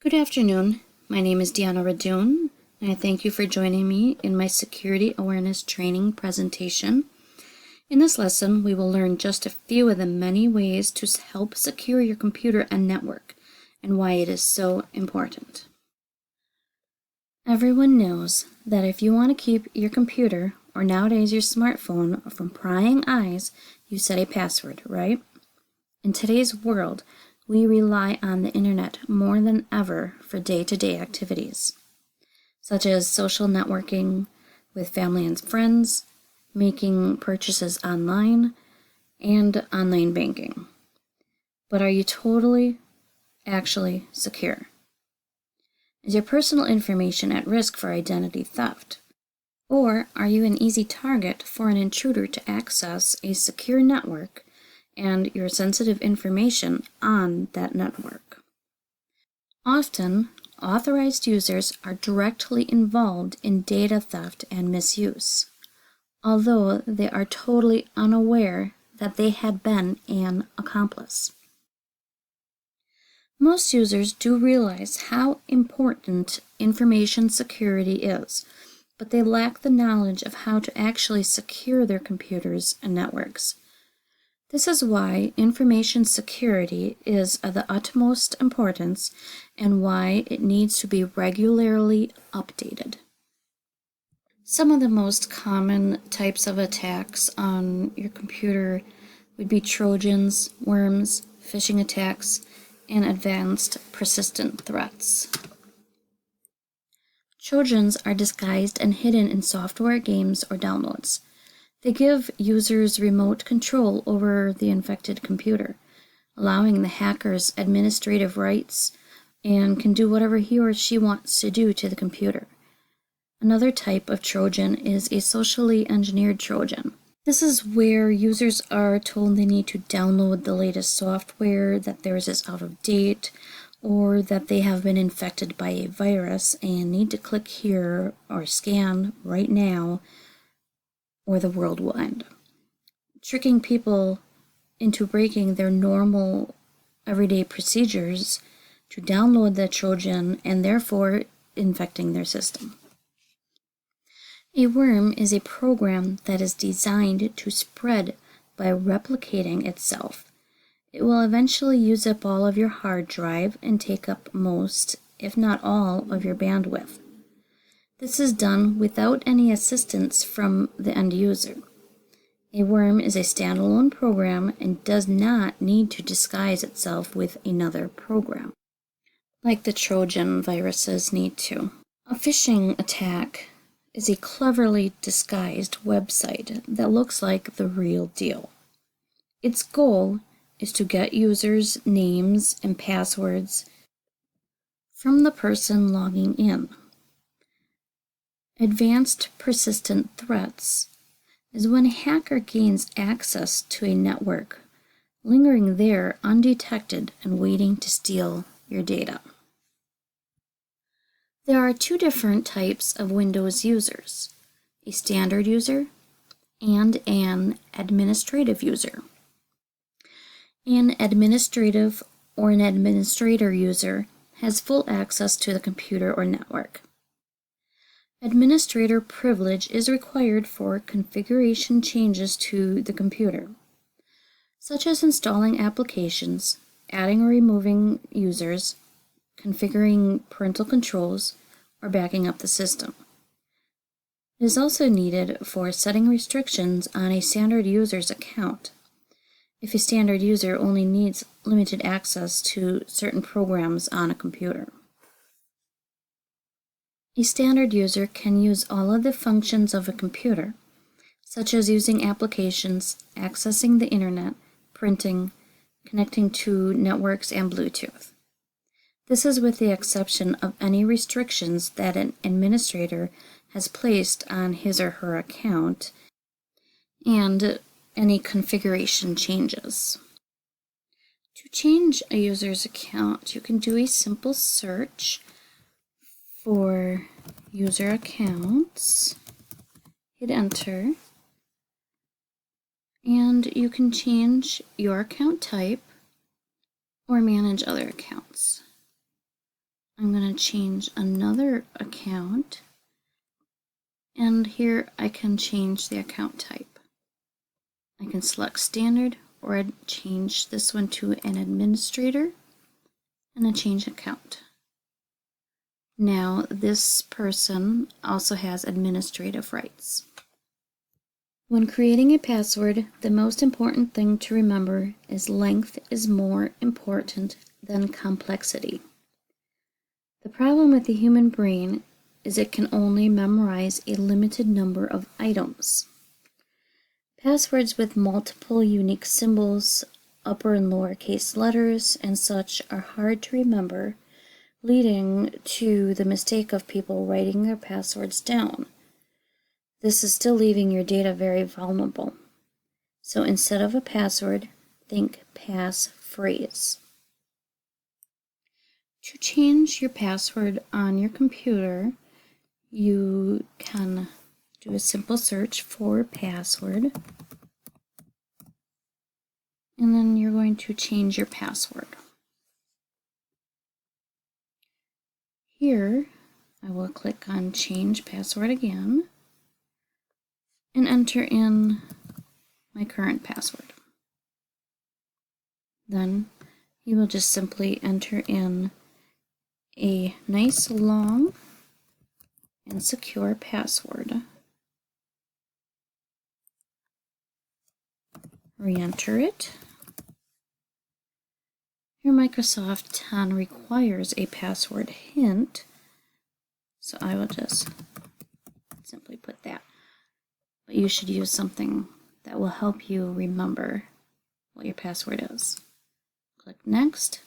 Good afternoon. My name is Deanna Radoon, and I thank you for joining me in my Security Awareness Training presentation. In this lesson, we will learn just a few of the many ways to help secure your computer and network, and why it is so important. Everyone knows that if you want to keep your computer, or nowadays your smartphone, from prying eyes, you set a password, right? In today's world, we rely on the internet more than ever for day-to-day activities, such as social networking with family and friends, making purchases online, and online banking. But are you actually secure? Is your personal information at risk for identity theft? Or are you an easy target for an intruder to access a secure network and your sensitive information on that network? Often, authorized users are directly involved in data theft and misuse, although they are totally unaware that they had been an accomplice. Most users do realize how important information security is, but they lack the knowledge of how to actually secure their computers and networks. This is why information security is of the utmost importance and why it needs to be regularly updated. Some of the most common types of attacks on your computer would be Trojans, worms, phishing attacks, and advanced persistent threats. Trojans are disguised and hidden in software, games, or downloads. They give users remote control over the infected computer, allowing the hackers administrative rights and can do whatever he or she wants to do to the computer. Another type of Trojan is a socially engineered Trojan. This is where users are told they need to download the latest software, that theirs is out of date, or that they have been infected by a virus and need to click here or scan right now, or the world will end, tricking people into breaking their normal everyday procedures to download the Trojan and therefore infecting their system. A worm is a program that is designed to spread by replicating itself. It will eventually use up all of your hard drive and take up most, if not all, of your bandwidth. This is done without any assistance from the end user. A worm is a standalone program and does not need to disguise itself with another program, like the Trojan viruses need to. A phishing attack is a cleverly disguised website that looks like the real deal. Its goal is to get users' names and passwords from the person logging in. Advanced persistent threats is when a hacker gains access to a network, lingering there undetected and waiting to steal your data. There are two different types of Windows users, a standard user and an administrative user. An administrative or an administrator user has full access to the computer or network. Administrator privilege is required for configuration changes to the computer, such as installing applications, adding or removing users, configuring parental controls, or backing up the system. It is also needed for setting restrictions on a standard user's account, if a standard user only needs limited access to certain programs on a computer. A standard user can use all of the functions of a computer, such as using applications, accessing the internet, printing, connecting to networks, and Bluetooth. This is with the exception of any restrictions that an administrator has placed on his or her account and any configuration changes. To change a user's account, you can do a simple search for user accounts, hit enter, and you can change your account type or manage other accounts. I'm going to change another account, and here I can change the account type. I can select standard, or I'd change this one to an administrator, and then change account. Now this person also has administrative rights. When creating a password, the most important thing to remember is length is more important than complexity. The problem with the human brain is it can only memorize a limited number of items. Passwords with multiple unique symbols, upper and lowercase letters, and such are hard to remember, leading to the mistake of people writing their passwords down. This is still leaving your data very vulnerable. So instead of a password, think passphrase. To change your password on your computer, you can do a simple search for password, and then you're going to change your password. Here, I will click on Change Password again and enter in my current password. Then you will just simply enter in a nice long and secure password. Re-enter it. Here Microsoft 10 requires a password hint, so I will just simply put that. But you should use something that will help you remember what your password is. Click Next,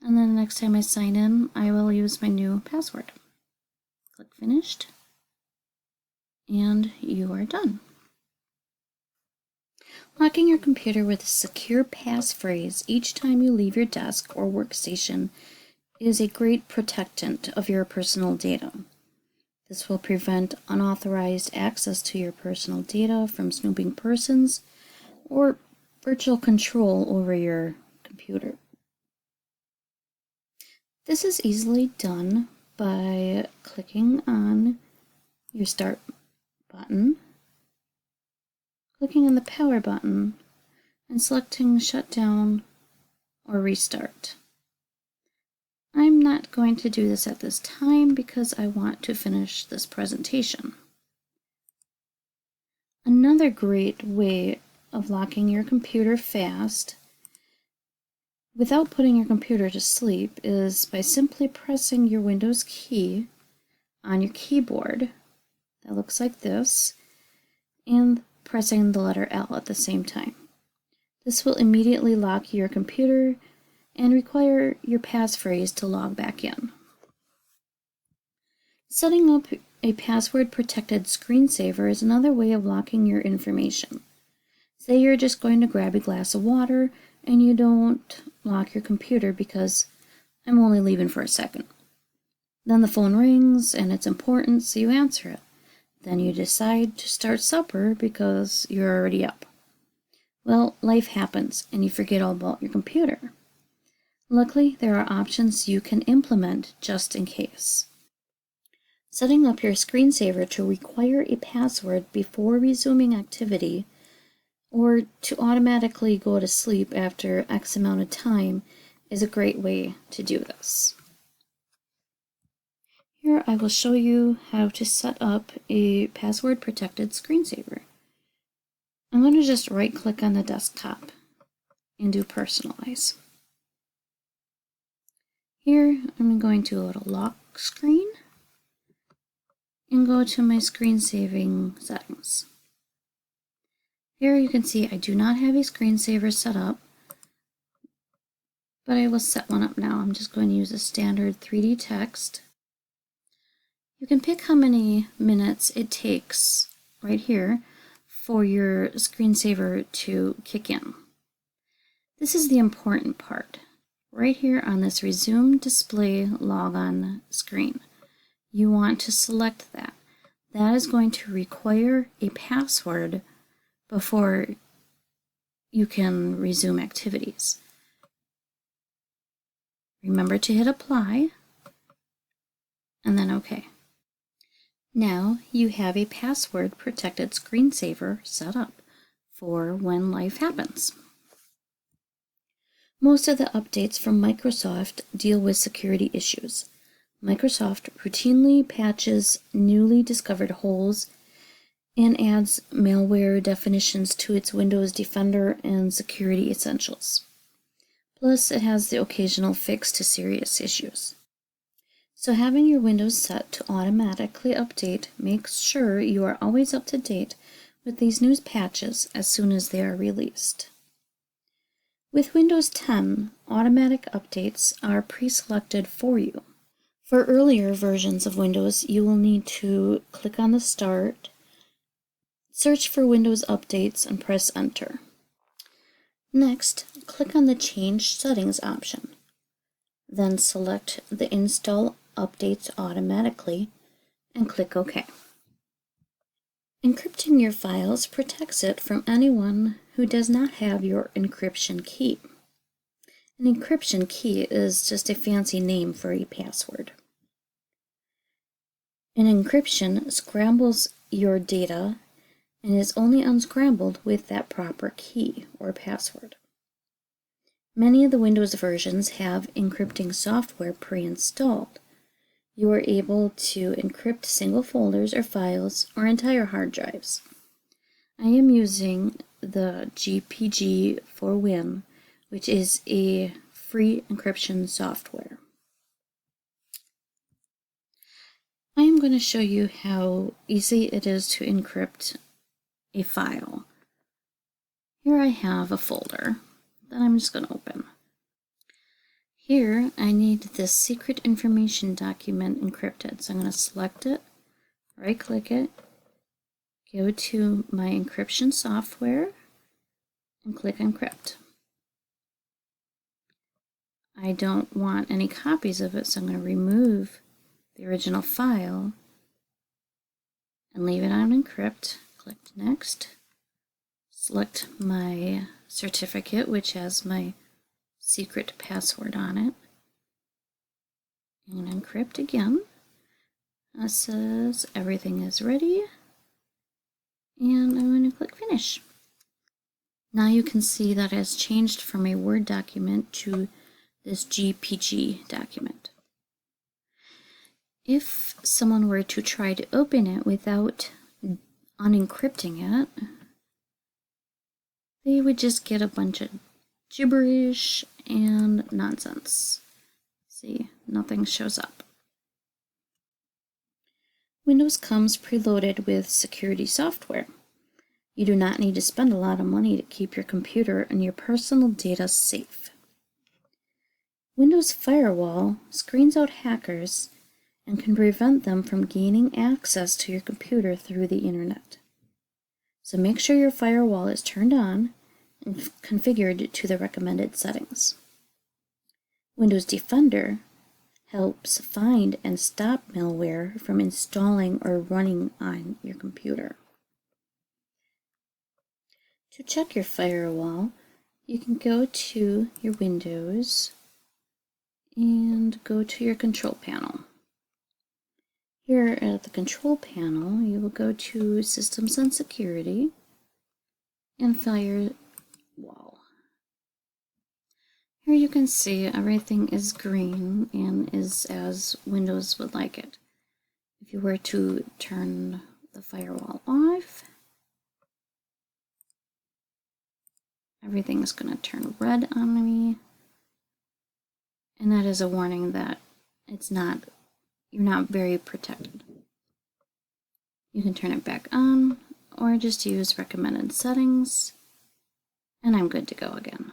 and then the next time I sign in, I will use my new password. Click Finished, and you are done. Locking your computer with a secure passphrase each time you leave your desk or workstation is a great protectant of your personal data. This will prevent unauthorized access to your personal data from snooping persons or virtual control over your computer. This is easily done by clicking on your Start button, clicking on the Power button, and selecting Shut Down or Restart. I'm not going to do this at this time because I want to finish this presentation. Another great way of locking your computer fast without putting your computer to sleep is by simply pressing your Windows key on your keyboard, that looks like this, and pressing the letter L at the same time. This will immediately lock your computer and require your passphrase to log back in. Setting up a password-protected screensaver is another way of locking your information. Say you're just going to grab a glass of water and you don't lock your computer because I'm only leaving for a second. Then the phone rings and it's important, so you answer it. Then you decide to start supper because you're already up. Well, life happens and you forget all about your computer. Luckily, there are options you can implement just in case. Setting up your screensaver to require a password before resuming activity or to automatically go to sleep after X amount of time is a great way to do this. Here I will show you how to set up a password-protected screensaver. I'm going to just right-click on the desktop and do Personalize. Here I'm going to go to Lock Screen and go to my screen saving settings. Here you can see I do not have a screensaver set up, but I will set one up now. I'm just going to use a standard 3D text. You can pick how many minutes it takes right here for your screensaver to kick in. This is the important part. Right here on this Resume Display Logon screen, you want to select that. That is going to require a password before you can resume activities. Remember to hit Apply, and then OK. Now you have a password protected screensaver set up for when life happens. Most of the updates from Microsoft deal with security issues. Microsoft routinely patches newly discovered holes and adds malware definitions to its Windows Defender and Security Essentials. Plus, it has the occasional fix to serious issues. So having your Windows set to automatically update makes sure you are always up to date with these new patches as soon as they are released. With Windows 10, automatic updates are pre-selected for you. For earlier versions of Windows, you will need to click on the Start, search for Windows Updates, and press Enter. Next, click on the Change Settings option. Then select the Install Updates Automatically and click OK. Encrypting your files protects it from anyone who does not have your encryption key. An encryption key is just a fancy name for a password. An encryption scrambles your data and is only unscrambled with that proper key or password. Many of the Windows versions have encrypting software pre-installed. You are able to encrypt single folders or files or entire hard drives. I am using the GPG4Win, which is a free encryption software. I am going to show you how easy it is to encrypt a file. Here I have a folder that I'm just going to open. Here I need this secret information document encrypted, so I'm going to select it, right click it, go to my encryption software, and click Encrypt. I don't want any copies of it, so I'm going to remove the original file and leave it on Encrypt. Click Next. Select my certificate, which has my secret password on it. I'm going to encrypt again. It says everything is ready. And I'm going to click Finish. Now you can see that it has changed from a Word document to this GPG document. If someone were to try to open it without unencrypting it, they would just get a bunch of gibberish and nonsense. See, nothing shows up. Windows comes preloaded with security software. You do not need to spend a lot of money to keep your computer and your personal data safe. Windows Firewall screens out hackers and can prevent them from gaining access to your computer through the internet. So make sure your firewall is turned on and configured to the recommended settings. Windows Defender helps find and stop malware from installing or running on your computer. To check your firewall, you can go to your Windows and go to your control panel. Here at the control panel, you will go to Systems and Security and Firewall. Here you can see everything is green and is as Windows would like it. If you were to turn the firewall off, everything is going to turn red on me. And that is a warning that you're not very protected. You can turn it back on or just use recommended settings, and I'm good to go again.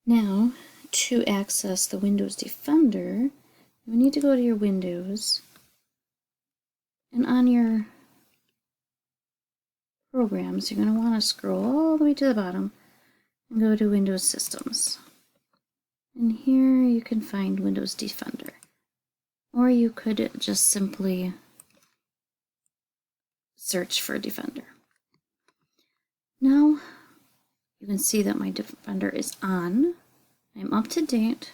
Now, to access the Windows Defender, you need to go to your Windows, and on your programs, you're going to want to scroll all the way to the bottom and go to Windows Systems. And here you can find Windows Defender. Or you could just simply search for Defender. Now you can see that my Defender is on. I'm up to date.